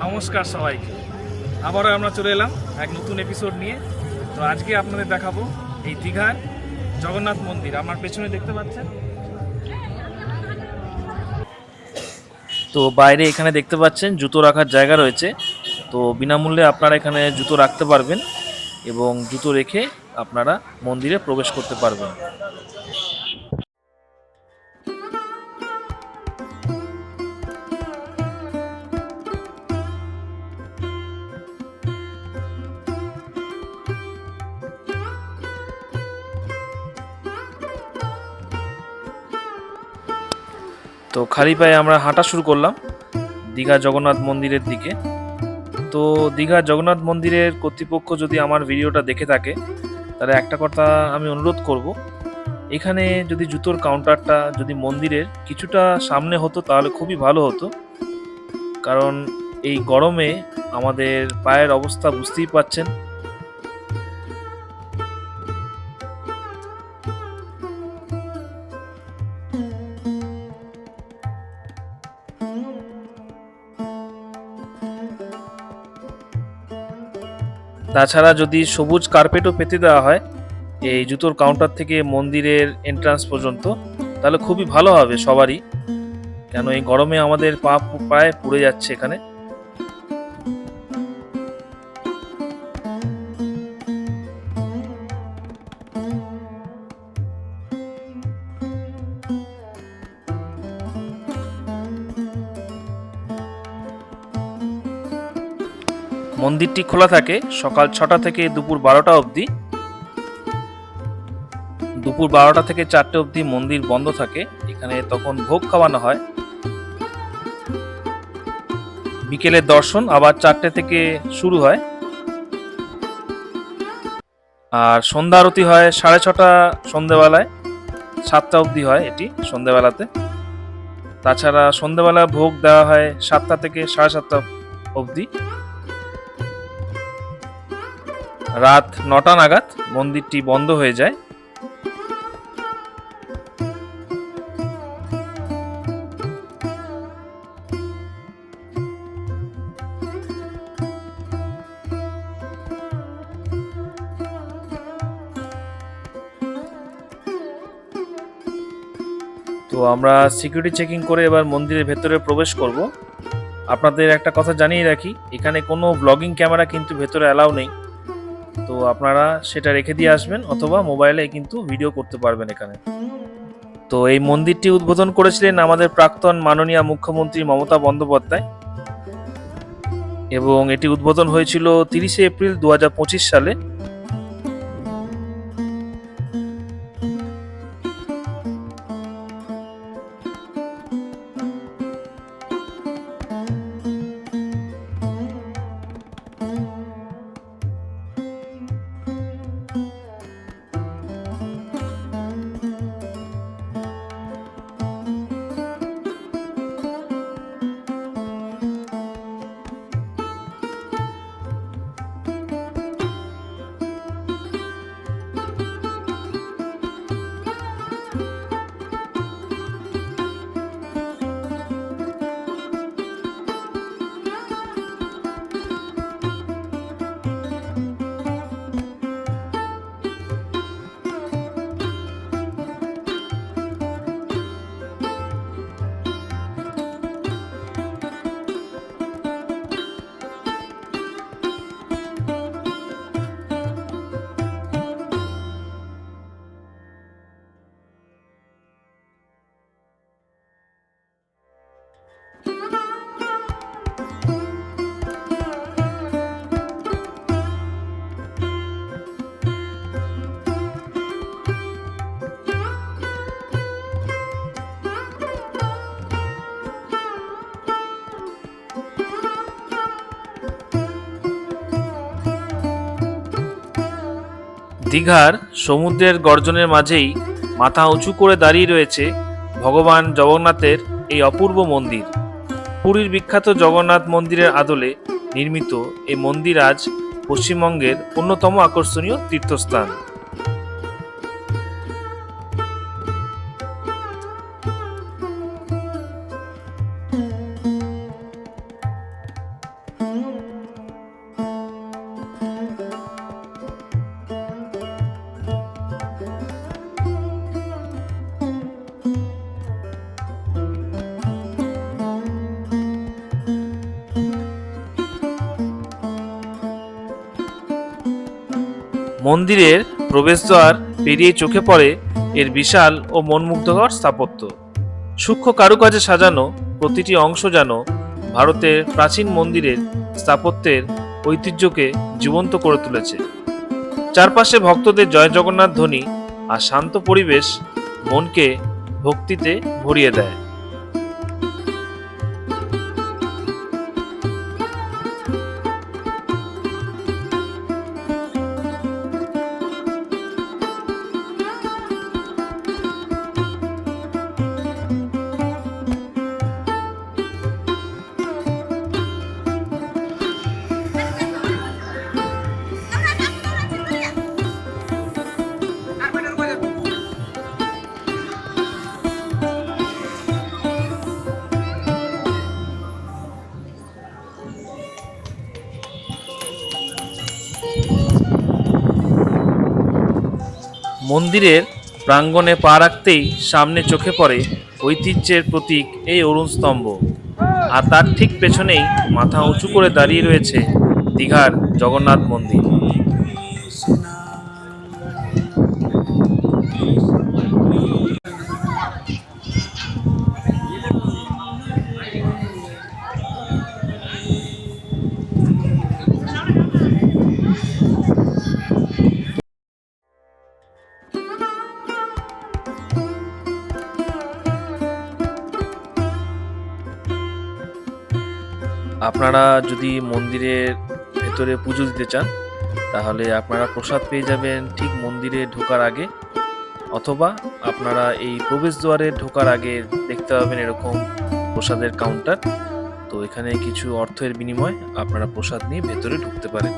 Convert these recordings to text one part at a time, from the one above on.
নমস্কার সবাইকে। আবারও আমরা চলে এলাম এক নতুন এপিসোড নিয়ে। তো আজকে আপনাদের দেখাবো এই দীঘার জগন্নাথ মন্দির। আমার পেছনে দেখতে পাচ্ছেন, তো বাইরে এখানে দেখতে পাচ্ছেন জুতো রাখার জায়গা রয়েছে। তো বিনামূল্যে আপনারা এখানে জুতো রাখতে পারবেন এবং জুতো রেখে আপনারা মন্দিরে প্রবেশ করতে পারবেন। তো খালি পায়ে আমরা হাঁটা শুরু করলাম দীঘা জগন্নাথ মন্দিরের দিকে। তো দীঘা জগন্নাথ মন্দিরের কর্তৃপক্ষ যদি আমার ভিডিওটা দেখে থাকে, তাহলে একটা কথা আমি অনুরোধ করব, এখানে যদি জুতোর কাউন্টারটা যদি মন্দিরের কিছুটা সামনে হতো তাহলে খুবই ভালো হতো। কারণ এই গরমে আমাদের পায়ের অবস্থা বুঝতেই পাচ্ছেন। তাছাড়া যদি সবুজ কার্পেটও পেতে দেওয়া হয় এই জুতোর কাউন্টার থেকে মন্দিরের এন্ট্রান্স পর্যন্ত, তাহলে খুবই ভালো হবে সবারই। কেন এই গরমে আমাদের পা প্রায় পুড়ে যাচ্ছে এখানে। মন্দিরটি খোলা থাকে সকাল 6টা থেকে দুপুর 12টা অবধি। দুপুর 12টা থেকে 4টে অবধি মন্দির বন্ধ থাকে। এখানে তখন ভোগ খাওয়ানো হয়। বিকেলের দর্শন আবার 4টে থেকে শুরু হয়। আর সন্ধ্যা আরতি হয় 6:30 সন্ধ্যেবেলায়, 7টা অবধি হয় এটি সন্ধ্যেবেলাতে। তাছাড়া সন্ধ্যেবেলা ভোগ দেওয়া হয় 7টা থেকে 7:30 অবধি। রাত 9টা নাগাদ মন্দিরটি বন্ধ হয়ে যায়। তো আমরা সিকিউরিটি চেকিং করে এবার মন্দিরের ভেতরে প্রবেশ করব। আপনাদের একটা কথা জানিয়ে রাখি, এখানে কোনো ব্লগিং ক্যামেরা কিন্তু ভেতরে অ্যালাউ নেই। তো আপনারা সেটা রেখে দিয়ে আসবেন, অথবা মোবাইলে কিন্তু ভিডিও করতে পারবেন এখানে। তো এই মন্দিরটি উদ্বোধন করেছিলেন আমাদের প্রাক্তন মাননীয় মুখ্যমন্ত্রী মমতা বন্দ্যোপাধ্যায়, এবং এটি উদ্বোধন হয়েছিল 30শে এপ্রিল 2025 সালে। দীঘার সমুদ্রের গর্জনের মাঝেই মাথা উঁচু করে দাঁড়িয়ে রয়েছে ভগবান জগন্নাথের এই অপূর্ব মন্দির। পুরীর বিখ্যাত জগন্নাথ মন্দিরের আদলে নির্মিত এই মন্দির আজ পশ্চিমবঙ্গের অন্যতম আকর্ষণীয় তীর্থস্থান। মন্দিরের প্রবেশদ্বার পেরিয়ে চোখে পড়ে এর বিশাল ও মনমুগ্ধকর স্থাপত্য। সূক্ষ্ম কারুকাজে সাজানো প্রতিটি অংশ যেন ভারতের প্রাচীন মন্দিরের স্থাপত্যের ঐতিহ্যকে জীবন্ত করে তুলেছে। চারপাশে ভক্তদের জয় জগন্নাথ ধ্বনি আর শান্ত পরিবেশ মনকে ভক্তিতে ভরিয়ে দেয়। মন্দিরের প্রাঙ্গণে পা রাখতেই সামনে চোখে পড়ে ঐতিহ্যের প্রতীক এই অরুণ স্তম্ভ, আর তার ঠিক পেছনেই মাথা উঁচু করে দাঁড়িয়ে রয়েছে দীঘার জগন্নাথ মন্দির। আপনারা যদি মন্দিরের ভেতরে পুজো দিতে চান তাহলে আপনারা প্রসাদ পেয়ে যাবেন ঠিক মন্দিরে ঢোকার আগে, অথবা আপনারা এই প্রবেশদ্বারে ঢোকার আগে দেখতে পাবেন এরকম প্রসাদের কাউন্টার। তো এখানে কিছু অর্থের বিনিময়ে আপনারা প্রসাদ নিয়ে ভেতরে ঢুকতে পারেন।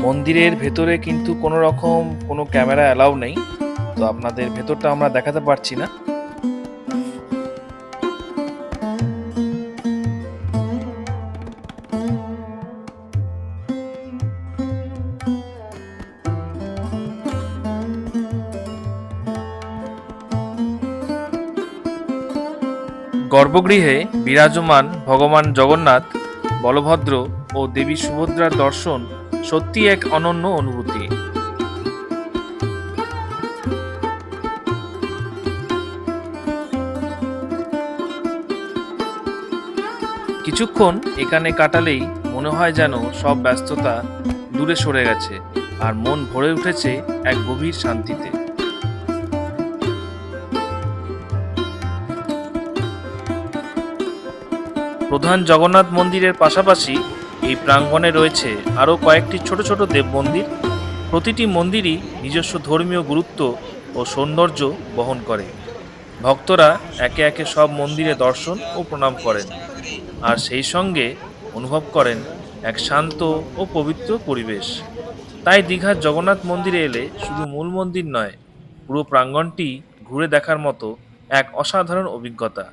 মন্দিরের ভেতরে কিন্তু কোনো রকম কোনো ক্যামেরা অ্যালাউ নেই, তো আপনাদের ভেতরটা আমরা দেখাতে পারছি না। গর্ভগৃহে বিরাজমান ভগবান জগন্নাথ, বলভদ্র ও দেবী সুভদ্রার দর্শন সত্যি এক অনন্য অনুভূতি। কিছুক্ষণ এখানে কাটালেই মনে হয় যেন সব ব্যস্ততা দূরে সরে গেছে আর মন ভরে উঠেছে এক গভীর শান্তিতে। প্রধান জগন্নাথ মন্দিরের পাশাপাশি এই প্রাঙ্গণে রয়েছে আরও কয়েকটি ছোট ছোট দেব মন্দির। প্রতিটি মন্দিরই নিজস্ব ধর্মীয় গুরুত্ব ও সৌন্দর্য বহন করে। ভক্তরা একে একে সব মন্দিরে দর্শন ও প্রণাম করেন, আর সেই সঙ্গে অনুভব করেন এক শান্ত ও পবিত্র পরিবেশ। তাই দীঘার জগন্নাথ মন্দিরে এলে শুধু মূল মন্দির নয়, পুরো প্রাঙ্গণটি ঘুরে দেখার মতো এক অসাধারণ অভিজ্ঞতা।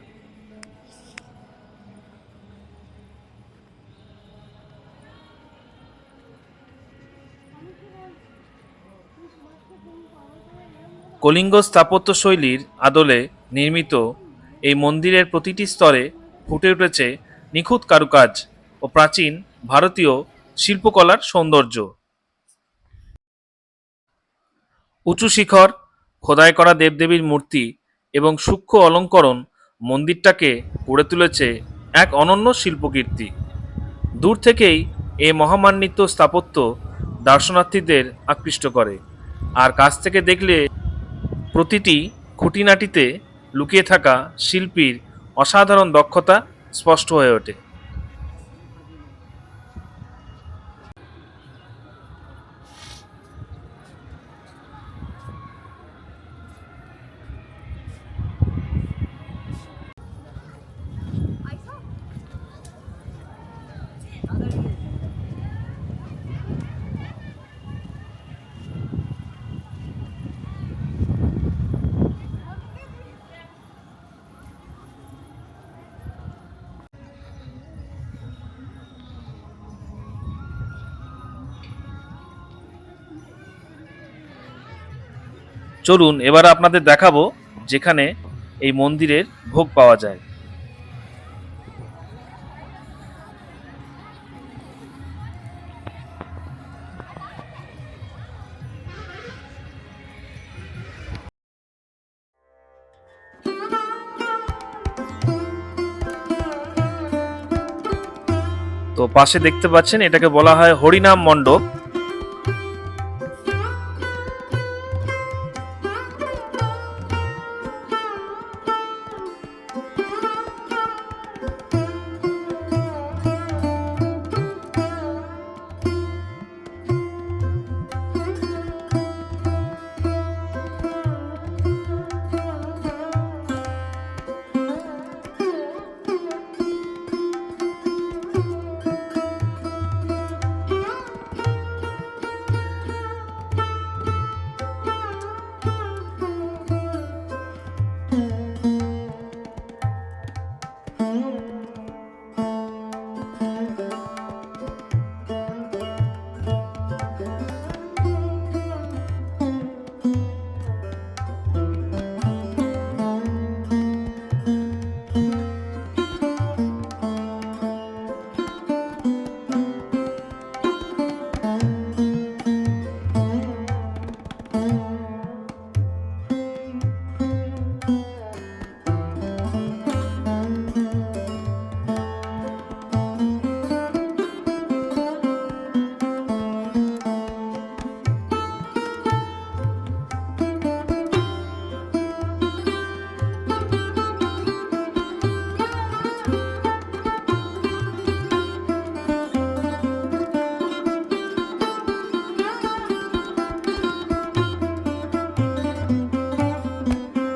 কলিঙ্গ স্থাপত্যশৈলীর আদলে নির্মিত এই মন্দিরের প্রতিটি স্তরে ফুটে উঠেছে নিখুঁত কারুকাজ ও প্রাচীন ভারতীয় শিল্পকলার সৌন্দর্য। উঁচু শিখর, খোদাই করা দেবদেবীর মূর্তি এবং সূক্ষ্ম অলঙ্করণ মন্দিরটাকে গড়ে তুলেছে এক অনন্য শিল্পকীর্তি। দূর থেকেই এই মহামান্বিত স্থাপত্য দর্শনার্থীদের আকৃষ্ট করে, আর কাছ থেকে দেখলে প্রতিটি খুঁটিনাটিতে লুকিয়ে থাকা শিল্পীর অসাধারণ দক্ষতা স্পষ্ট হয়ে ওঠে। চলুন এবার আপনাদের দেখাবো যেখানে এই মন্দিরের ভোগ পাওয়া যায়। তো পাশে দেখতে পাচ্ছেন এটাকে বলা হয় হরিনাম মণ্ডপ।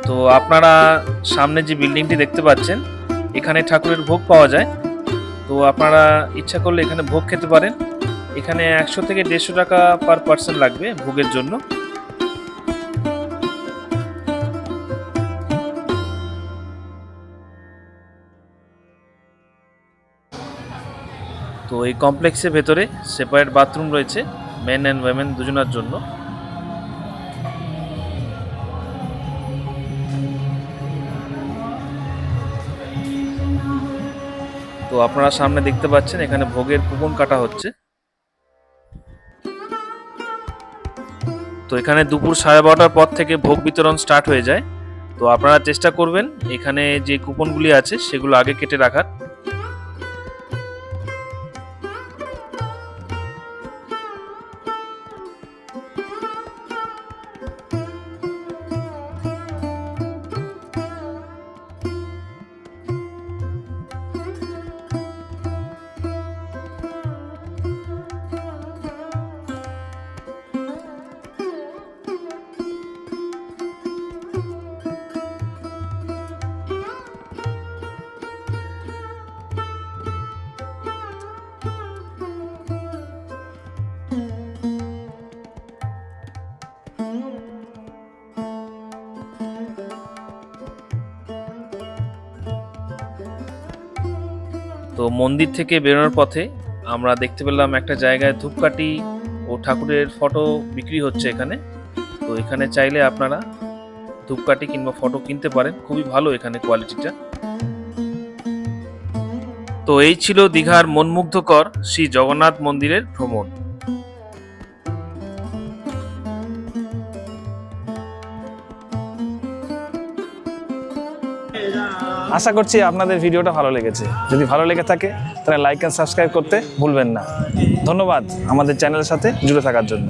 তো আপনারা সামনে যে বিল্ডিংটি দেখতে পাচ্ছেন এখানে ঠাকুরের ভোগ পাওয়া যায়। তো আপনারা ইচ্ছা করলে এখানে ভোগ খেতে পারেন। এখানে 100 থেকে 150 টাকা পার পার্সন লাগবে ভোগের জন্য। তো এই কমপ্লেক্সের ভেতরে সেপারেট বাথরুম রয়েছে মেন অ্যান্ড ওয়েমেন দুজনের জন্য। তো আপনারা সামনে দেখতে পাচ্ছেন এখানে ভোগের কুপন কাটা হচ্ছে। তো এখানে দুপুর 12:30টার পর থেকে ভোগ বিতরণ স্টার্ট হয়ে যায়। তো আপনারা চেষ্টা করবেন এখানে যে কুপনগুলি আছে সেগুলো আগে কেটে রাখার। তো মন্দির থেকে বেরোনোর পথে আমরা দেখতে পেলাম একটা জায়গায় ধূপকাঠি ও ঠাকুরের ফটো বিক্রি হচ্ছে এখানে। তো এখানে চাইলে আপনারা ধূপকাঠি কিংবা ফটো কিনতে পারেন, খুবই ভালো এখানে কোয়ালিটিটা। তো এই ছিল দীঘার মনমুগ্ধকর শ্রী জগন্নাথ মন্দিরের ভ্রমণ। আশা করছি আপনাদের ভিডিওটা ভালো লেগেছে। যদি ভালো লেগে থাকে তাহলে লাইক এন্ড সাবস্ক্রাইব করতে ভুলবেন না। ধন্যবাদ আমাদের চ্যানেলের সাথে জুড়ে থাকার জন্য।